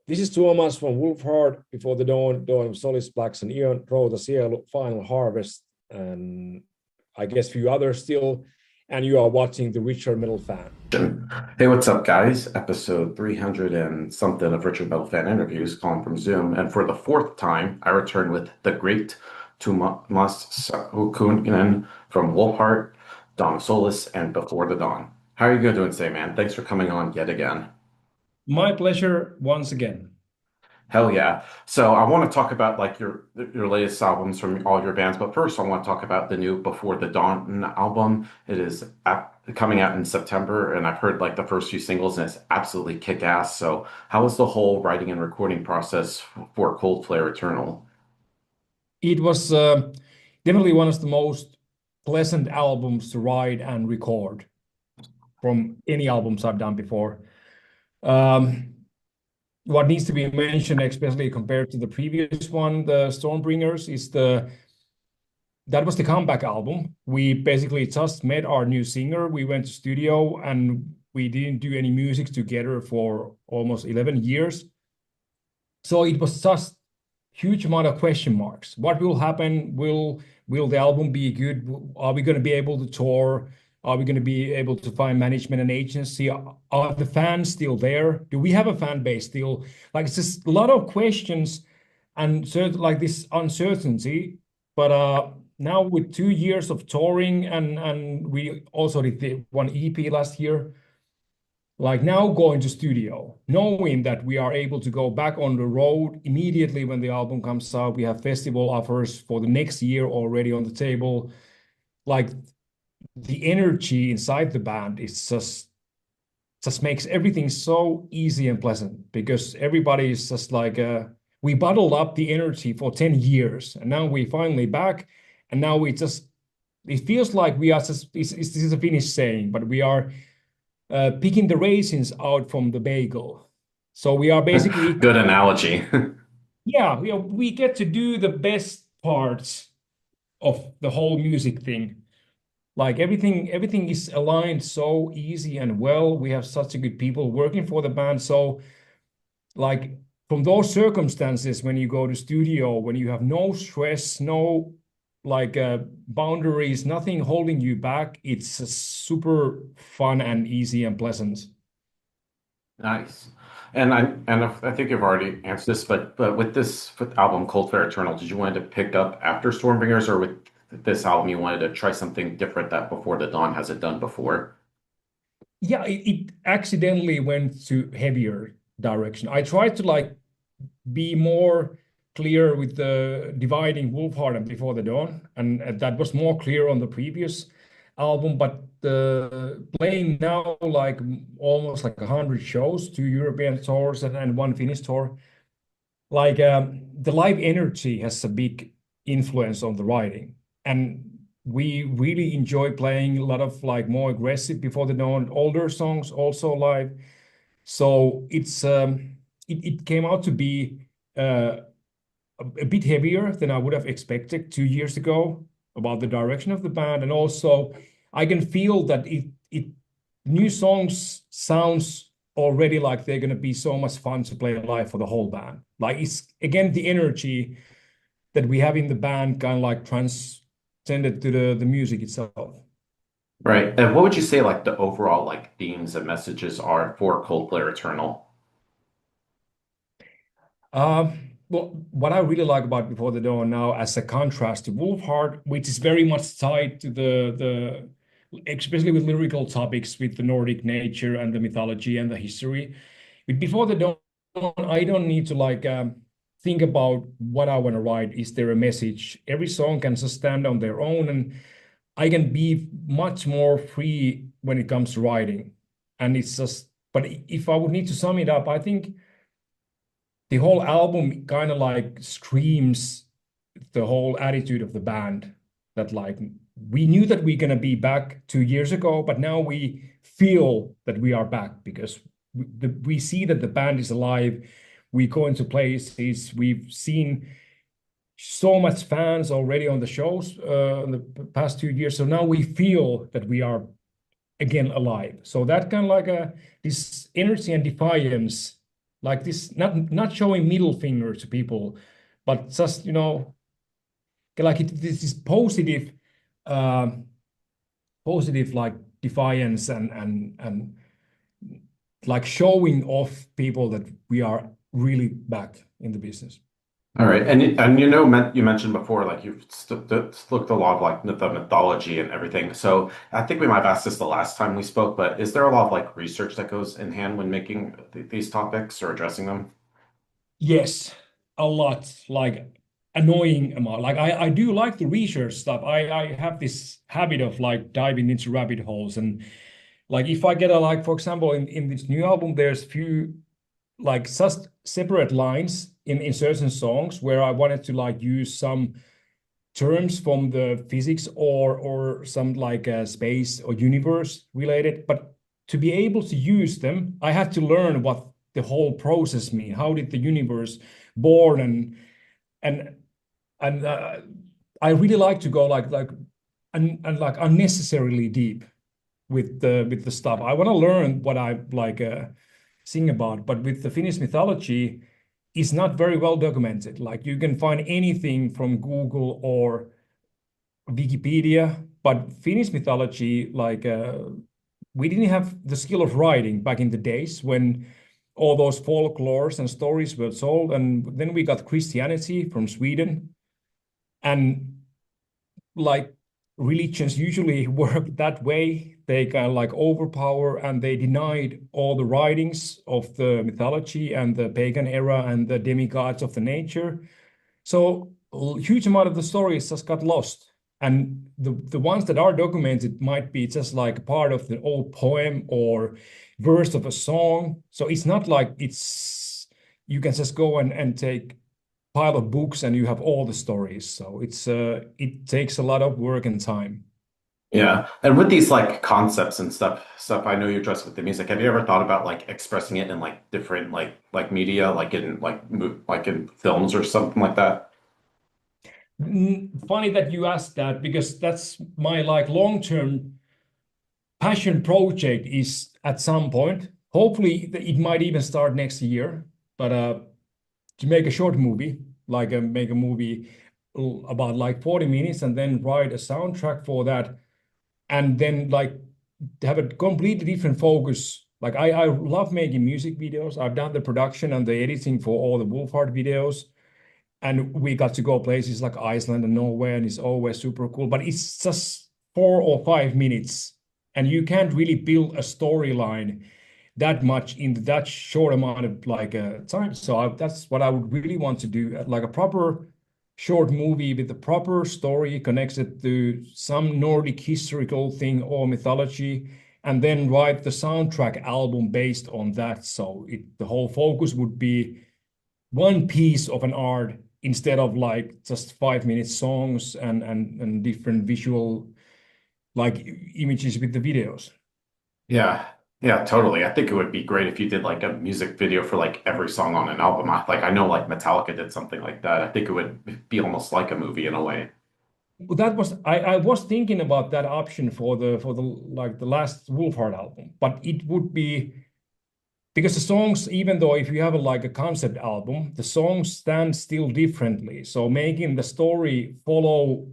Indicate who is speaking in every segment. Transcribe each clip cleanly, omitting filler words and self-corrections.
Speaker 1: This is Tuomas from Wolfhard. Before the dawn of Solace, Blacks and Ion, Row the Cielo, Final Harvest, and I guess a few others still. And you are watching the Richard Metal Fan.
Speaker 2: Hey, what's up, guys? Episode 300 and something of Richard Metalfan interviews, calling from Zoom. And for the fourth time, I return with the great Tuomas Saukkonen from Wolfhard, Dawn of Solace, and Before the Dawn. How are you doing today, man? Thanks for coming on yet again.
Speaker 3: My pleasure once again.
Speaker 2: Hell yeah. So I want to talk about like your latest albums from all your bands, but first I want to talk about the new Before the Dawn album. It is coming out in September, and I've heard like the first few singles, and it's absolutely kick-ass. So how was the whole writing and recording process for Cold Flare Eternal?
Speaker 3: It was definitely one of the most pleasant albums to write and record from any albums I've done before. What needs to be mentioned, especially compared to the previous one, the Stormbringers, is that was the comeback album. We basically just met our new singer. We went to studio and we didn't do any music together for almost 11 years. So it was just huge amount of question marks. What will happen? Will the album be good? Are we going to be able to tour? Are we going to be able to find management and agency? Are the fans still there? Do we have a fan base still? Like, it's just a lot of questions and like this uncertainty. But now with 2 years of touring and we also did the one EP last year, like now going to studio, knowing that we are able to go back on the road immediately when the album comes out. We have festival offers for the next year already on the table. Like, the energy inside the band is just makes everything so easy and pleasant, because everybody is just like we bottled up the energy for 10 years and now we finally back, and now it feels like we are just, this is a Finnish saying, but we are picking the raisins out from the bagel. So we are basically
Speaker 2: Good analogy.
Speaker 3: yeah, we get to do the best parts of the whole music thing. Like everything is aligned so easy and well. We have such a good people working for the band. So like from those circumstances, when you go to studio, when you have no stress, no like boundaries, nothing holding you back, it's super fun and easy and pleasant.
Speaker 2: Nice. And I think you've already answered this, but with this album Cold Flare Eternal, did you want to pick up after Stormbringers, or with this album you wanted to try something different that Before the Dawn hasn't done before?
Speaker 3: Yeah, it accidentally went to heavier direction. I tried to like be more clear with the dividing Wolfheart and Before the Dawn, and that was more clear on the previous album. But the playing now like almost like 100 shows, 2 European tours and one Finnish tour, like the live energy has a big influence on the writing. And we really enjoy playing a lot of like more aggressive Before the Dawn, older songs also live. So it came out to be a bit heavier than I would have expected 2 years ago about the direction of the band. And also I can feel that it new songs sounds already like they're going to be so much fun to play live for the whole band. Like, it's again the energy that we have in the band kind of like transcended to the music itself.
Speaker 2: Right. And what would you say like the overall like themes and messages are for Cold Flare Eternal?
Speaker 3: Well, what I really like about Before the Dawn now, as a contrast to Wolfheart, which is very much tied to the especially with lyrical topics, with the Nordic nature and the mythology and the history. With Before the Dawn, I don't need to like think about what I want to write. Is there a message? Every song can just stand on their own, and I can be much more free when it comes to writing. And it's just, but if I would need to sum it up, I think the whole album kind of like screams the whole attitude of the band, that like we knew that we're going to be back 2 years ago, but now we feel that we are back because we see that the band is alive. We go into places. We've seen so much fans already on the shows in the past 2 years. So now we feel that we are again alive. So that kind of like this energy and defiance like this, not showing middle finger to people, but just, like this is positive, uh, positive like defiance and like showing off people that we are really back in the business.
Speaker 2: All right, you mentioned before like you've looked a lot of like the mythology and everything. So I think we might have asked this the last time we spoke, but is there a lot of like research that goes in hand when making these topics or addressing them?
Speaker 3: Yes, a lot, like annoying amount. Like I do like the research stuff. I have this habit of like diving into rabbit holes, and like if I get a like, for example, in this new album, there's few like just separate lines in certain songs where I wanted to like use some terms from the physics or some like space or universe related, but to be able to use them, I had to learn what the whole process mean. How did the universe born and and I really like to go like and like unnecessarily deep with the stuff. I want to learn what I like sing about, but with the Finnish mythology, it's not very well documented. Like you can find anything from Google or Wikipedia, but Finnish mythology, like we didn't have the skill of writing back in the days when all those folklores and stories were told, and then we got Christianity from Sweden, and like religions usually work that way. They kind of like overpower and they denied all the writings of the mythology and the pagan era and the demigods of the nature. So a huge amount of the stories just got lost. And the ones that are documented might be just like part of the old poem or verse of a song. So it's not like it's you can just go and take pile of books and you have all the stories. So it takes a lot of work and time.
Speaker 2: Yeah, and with these like concepts and stuff, I know you're dressed with the music. Have you ever thought about like expressing it in like different like media, like in like in films or something like that?
Speaker 3: Funny that you asked that because that's my like long-term passion project is at some point. Hopefully it might even start next year, but to make a short movie, like make a movie about like 40 minutes and then write a soundtrack for that and then like have a completely different focus. Like I love making music videos. I've done the production and the editing for all the Wolfhard videos. And we got to go places like Iceland and Norway, and it's always super cool. But it's just 4 or 5 minutes, and you can't really build a storyline that much in that short amount of like time. So that's what I would really want to do, like a proper short movie with a proper story connected to some Nordic historical thing or mythology, and then write the soundtrack album based on that. So the whole focus would be one piece of an art instead of like just 5 minute songs and different visual like images with the videos.
Speaker 2: Yeah, yeah, totally. I think it would be great if you did like a music video for like every song on an album. Like I know like Metallica did something like that. I think it would be almost like a movie in a way.
Speaker 3: Well, that was I was thinking about that option for the like the last Wolfhard album, but it would be because the songs, even though if you have like a concept album, the songs stand still differently. So making the story follow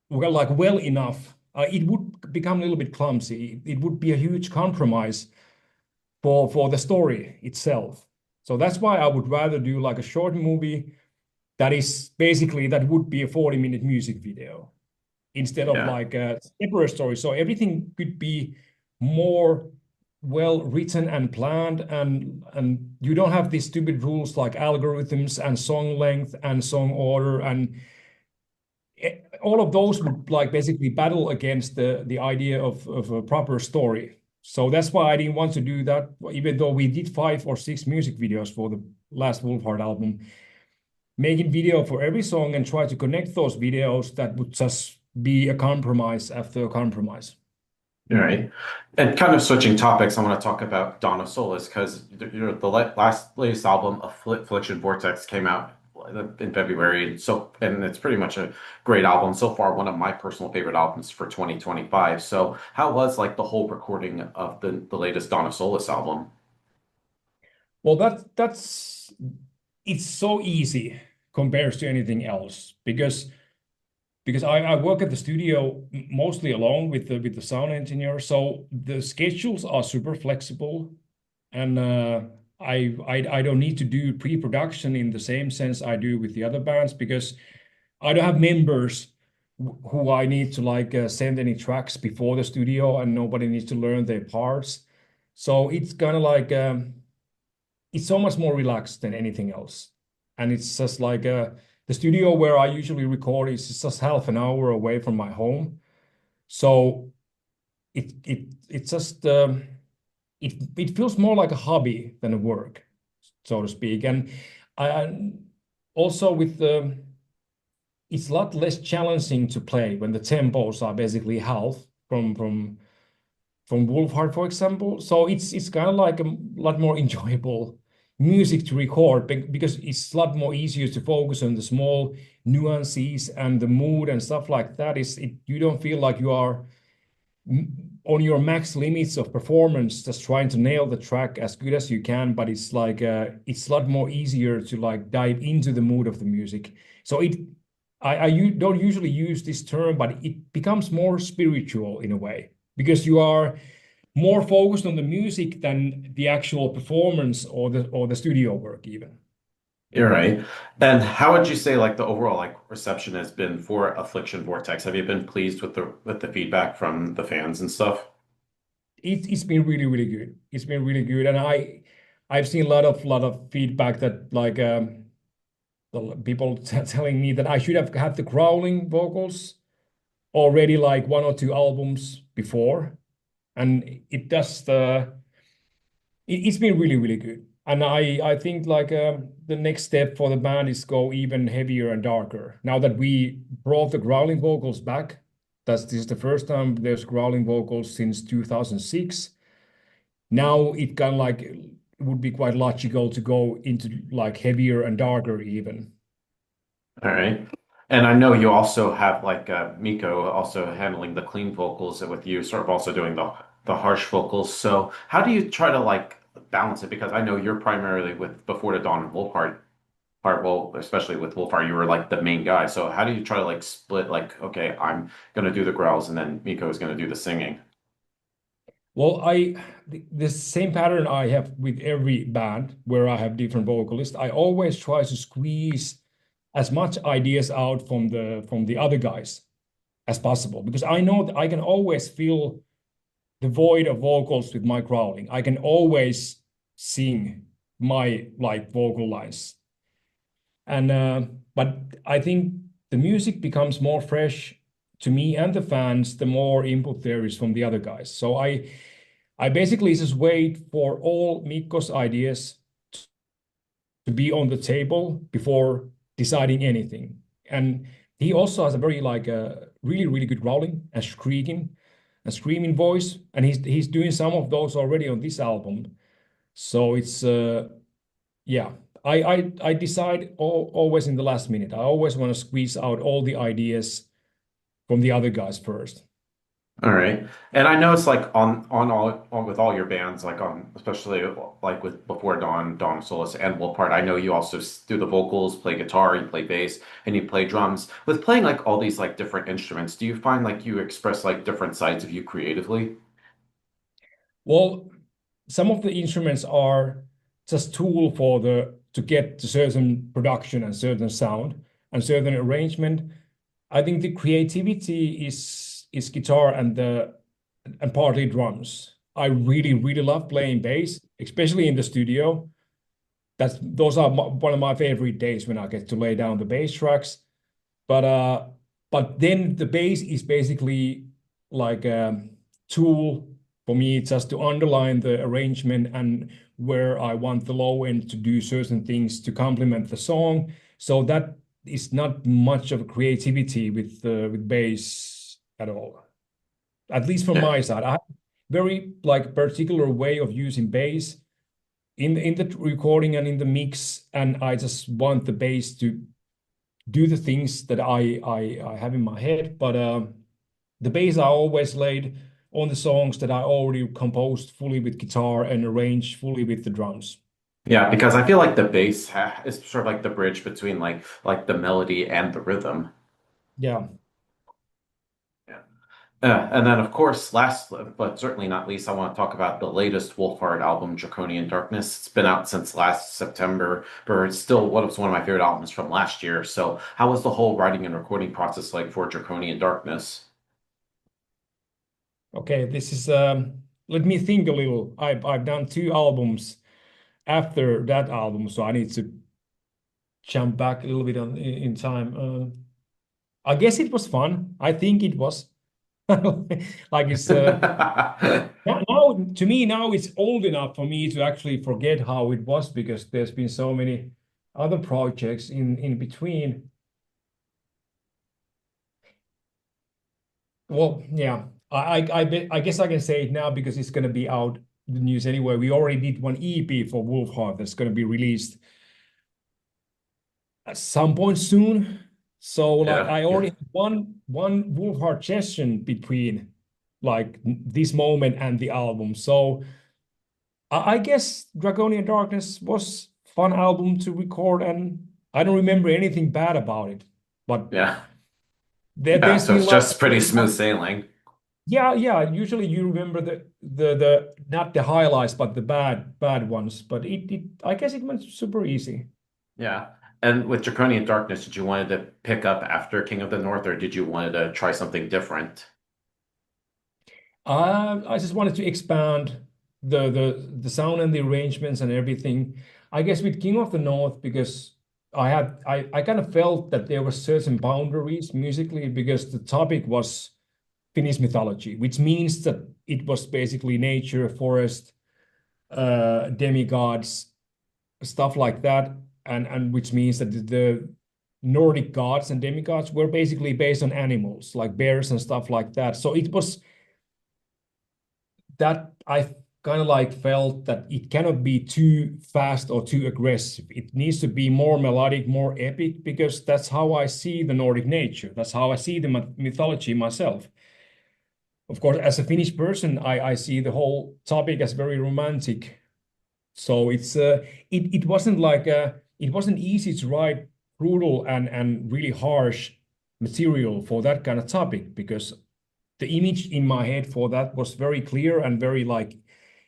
Speaker 3: well enough, it would become a little bit clumsy. It would be a huge compromise for the story itself. So that's why I would rather do like a short movie that is basically that would be a 40-minute music video instead of
Speaker 2: Yeah.
Speaker 3: like a separate story. So everything could be more well written and planned, and you don't have these stupid rules like algorithms and song length and song order and all of those would like basically battle against the idea of a proper story. So that's why I didn't want to do that, even though we did 5 or 6 music videos for the last Wolfhard album. Making video for every song and try to connect those videos, that would just be a compromise after a compromise.
Speaker 2: All right. And kind of switching topics, I want to talk about Dawn of Solace because last latest album, Affliction Vortex, came out in February. And it's pretty much a great album so far, one of my personal favorite albums for 2025. So how was like the whole recording of the latest Dawn of Solace album?
Speaker 3: Well, it's so easy compared to anything else because I work at the studio mostly alone with the sound engineer, so the schedules are super flexible, and I don't need to do pre-production in the same sense I do with the other bands because I don't have members who I need to like send any tracks before the studio, and nobody needs to learn their parts. So it's kind of like it's so much more relaxed than anything else. And it's just like the studio where I usually record is just half an hour away from my home. So it's just it feels more like a hobby than a work, so to speak. And I also with the it's a lot less challenging to play when the tempos are basically half from Wolfhard, for example. So it's kind of like a lot more enjoyable music to record because it's a lot more easier to focus on the small nuances and the mood and stuff like that. You don't feel like you are on your max limits of performance, just trying to nail the track as good as you can. But it's like it's a lot more easier to like dive into the mood of the music. So don't usually use this term, but it becomes more spiritual in a way because you are more focused on the music than the actual performance or the studio work even.
Speaker 2: You're right. And how would you say like the overall like reception has been for Affliction Vortex? Have you been pleased with the feedback from the fans and stuff?
Speaker 3: It's been really really good. It's been really good, and I've seen a lot of feedback that like the people telling me that I should have had the growling vocals already like one or two albums before, and it's been really really good. And I think like the next step for the band is go even heavier and darker. Now that we brought the growling vocals back, this is the first time there's growling vocals since 2006. Now it kind of like it would be quite logical to go into like heavier and darker even.
Speaker 2: All right. And I know you also have like Miko also handling the clean vocals with you, sort of also doing the harsh vocals. So how do you try to like balance it? Because I know you're primarily with Before the Dawn and Wolfheart part, well, especially with Wolfheart, you were like the main guy. So how do you try to like split like, okay, I'm gonna do the growls and then Miko is gonna do the singing?
Speaker 3: Well, the same pattern I have with every band where I have different vocalists. I always try to squeeze as much ideas out from the other guys as possible because I know that I can always fill the void of vocals with my growling. I can always sing my like vocal lines. And but I think the music becomes more fresh to me and the fans the more input there is from the other guys. So I basically just wait for all Mikko's ideas to be on the table before deciding anything. And he also has a very like a really really good growling and shrieking and screaming voice, and he's doing some of those already on this album. So it's yeah. I decide always in the last minute. I always want to squeeze out all the ideas from the other guys first.
Speaker 2: All right. And I know it's like on all on with all your bands, like on especially like with Before Dawn, Dawn of Solace, and Wolfhard. I know you also do the vocals, play guitar, you play bass, and you play drums. With playing like all these like different instruments, do you find like you express like different sides of you creatively?
Speaker 3: Well, some of the instruments are just tool for the to get to certain production and certain sound and certain arrangement. I think the creativity is guitar and partly drums. I really really love playing bass, especially in the studio. Those are one of my favorite days when I get to lay down the bass tracks. But but then the bass is basically like a tool for me just to underline the arrangement and where I want the low end to do certain things to complement the song. So that is not much of a creativity with bass at all. At least from
Speaker 2: Yeah.
Speaker 3: my side, I have very like particular way of using bass in the recording and in the mix, and I just want the bass to do the things that I have in my head. But the bass I always laid on the songs that I already composed fully with guitar and arranged fully with the drums.
Speaker 2: Yeah, because I feel like the bass is sort of like the bridge between like the melody and the rhythm.
Speaker 3: Yeah.
Speaker 2: Yeah. And then, of course, last but certainly not least, I want to talk about the latest Wolfhard album, Draconian Darkness. It's been out since last September, but it's still one of my favorite albums from last year. So, how was the whole writing and recording process like for Draconian Darkness?
Speaker 3: Okay, this is let me think a little. I've done two albums after that album, so I need to jump back a little bit in time. I guess it was fun. I think it was. Like it's now to me now it's old enough for me to actually forget how it was because there's been so many other projects in between. Well, yeah, I guess I can say it now because it's going to be out the news anyway. We already did one EP for Wolfheart that's going to be released at some point soon. So like
Speaker 2: Yeah,
Speaker 3: I
Speaker 2: yeah.
Speaker 3: already have one Wolfheart session between like this moment and the album. So I guess Draconian Darkness was fun album to record, and I don't remember anything bad about it. But
Speaker 2: Yeah. Yeah,
Speaker 3: there's
Speaker 2: so
Speaker 3: been
Speaker 2: it's
Speaker 3: like
Speaker 2: just pretty smooth sailing.
Speaker 3: yeah, yeah. Usually you remember the not the highlights, but the bad ones. But it I guess it went super easy.
Speaker 2: Yeah. And with Draconian Darkness, did you wanted to pick up after King of the North, or did you wanted to try something different?
Speaker 3: I just wanted to expand the sound and the arrangements and everything. I guess with King of the North because I kind of felt that there were certain boundaries musically because the topic was Finnish mythology, which means that it was basically nature, forest, demigods, stuff like that, and which means that the Nordic gods and demigods were basically based on animals like bears and stuff like that. So it was that I kind of like felt that it cannot be too fast or too aggressive. It needs to be more melodic, more epic, because that's how I see the Nordic nature. That's how I see the mythology myself. Of course, as a Finnish person, I see the whole topic as very romantic. So it wasn't like it wasn't easy to write brutal and really harsh material for that kind of topic because the image in my head for that was very clear and very like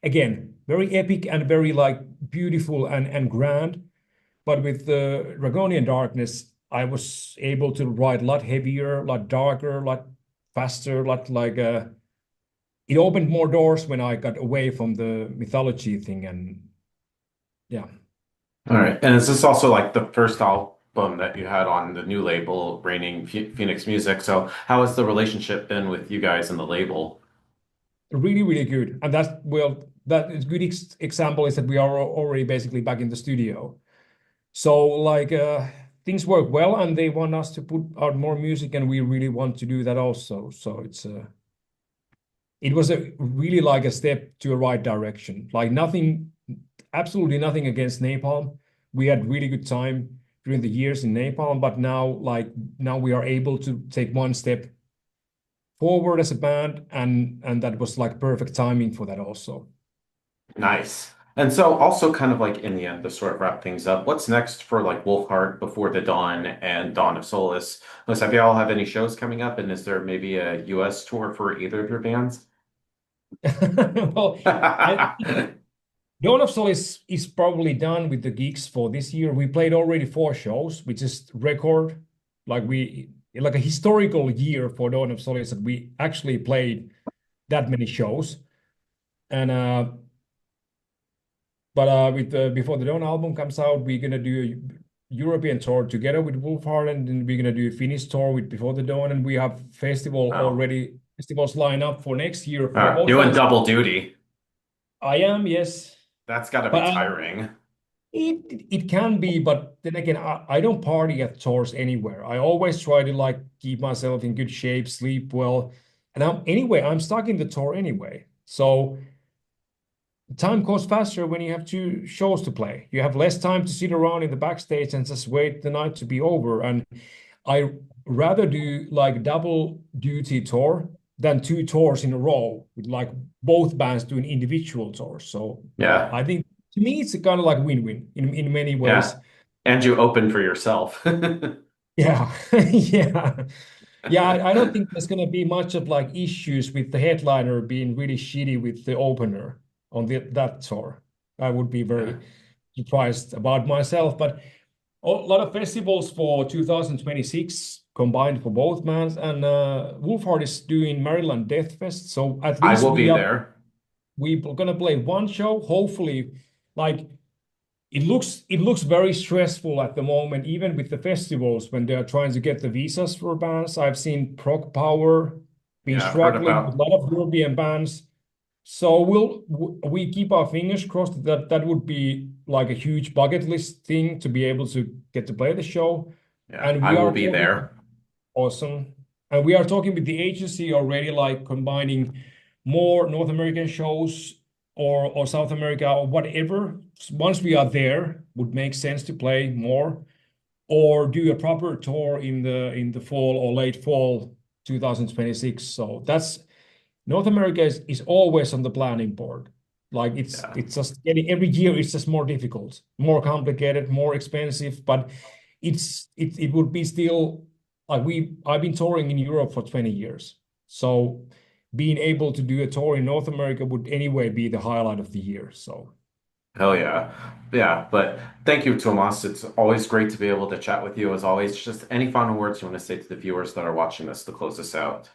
Speaker 3: again very epic and very like beautiful and grand. But with the Dragonian Darkness, I was able to write a lot heavier, a lot darker, a lot faster, a lot like it opened more doors when I got away from the mythology thing and yeah.
Speaker 2: All right. And is this also like the first album that you had on the new label, Reigning Phoenix Music? So how has the relationship been with you guys and the label?
Speaker 3: Really, really good. And that's well, that is good example is that we are already basically back in the studio. So like things work well and they want us to put out more music and we really want to do that also. So it was a really like a step to a right direction. Like nothing, absolutely nothing against Napalm. We had really good time during the years in Napalm, but now we are able to take one step forward as a band and that was like perfect timing for that also.
Speaker 2: Nice. And so also kind of like in the end to sort of wrap things up, what's next for like Wolfheart Before the Dawn and Dawn of Solace? Liz, have you all have any shows coming up? And is there maybe a US tour for either of your bands?
Speaker 3: Well, I Dawn of Solace is probably done with the gigs for this year. We played already 4 shows, which is record. Like a historical year for Dawn of Solace that we actually played that many shows. And with before the Dawn album comes out, we're gonna do a European tour together with Wolfhard, and then we're gonna do a Finnish tour with Before the Dawn, and we have
Speaker 2: Wow.
Speaker 3: festivals lined up for next year for both
Speaker 2: Doing
Speaker 3: bands.
Speaker 2: double duty.
Speaker 3: I am, yes.
Speaker 2: That's got to be
Speaker 3: But
Speaker 2: tiring.
Speaker 3: it can be, but then again, I don't party at tours anywhere. I always try to like keep myself in good shape, sleep well, and I'm stuck in the tour anyway. So time goes faster when you have 2 shows to play. You have less time to sit around in the backstage and just wait the night to be over. And I rather do like double duty tour than 2 tours in a row with like both bands doing individual tours. So
Speaker 2: Yeah.
Speaker 3: I think to me, it's kind of like win-win in many ways.
Speaker 2: Yeah. And you open for yourself.
Speaker 3: Yeah, yeah. Yeah, I don't think there's going to be much of like issues with the headliner being really shitty with the opener on that tour. I would be
Speaker 2: Yeah.
Speaker 3: very surprised about myself, but a lot of festivals for 2026 combined for both bands, and Wolfheart is doing Maryland Death Fest, so at
Speaker 2: I
Speaker 3: least
Speaker 2: will be there.
Speaker 3: we're gonna play one show. Hopefully, like it looks very stressful at the moment, even with the festivals when they are trying to get the visas for bands. I've seen Prog Power been
Speaker 2: Yeah, I've heard
Speaker 3: struggling with a
Speaker 2: about.
Speaker 3: lot of European bands. So we keep our fingers crossed that that would be like a huge bucket list thing to be able to get to play the show.
Speaker 2: Yeah,
Speaker 3: And
Speaker 2: I
Speaker 3: we
Speaker 2: will
Speaker 3: are
Speaker 2: be
Speaker 3: talking
Speaker 2: there.
Speaker 3: awesome. And we are talking with the agency already, like combining more North American shows or South America or whatever. Once we are there, would make sense to play more or do a proper tour in the fall or late fall 2026. So that's North America is always on the planning board. Like
Speaker 2: Yeah.
Speaker 3: it's just getting every year it's just more difficult, more complicated, more expensive, but it would be still like I've been touring in Europe for 20 years. So being able to do a tour in North America would anyway be the highlight of the year. So
Speaker 2: Hell yeah. Yeah. But thank you, Tomas. It's always great to be able to chat with you as always. Just any final words you want to say to the viewers that are watching us to close us out?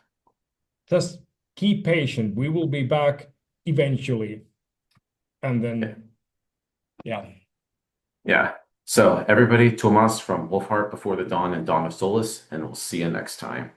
Speaker 3: just keep patient. We will be back eventually. And
Speaker 2: Yeah.
Speaker 3: then yeah.
Speaker 2: Yeah. So everybody, Tomas from Wolfheart Before the Dawn and Dawn of Solace, and we'll see you next time.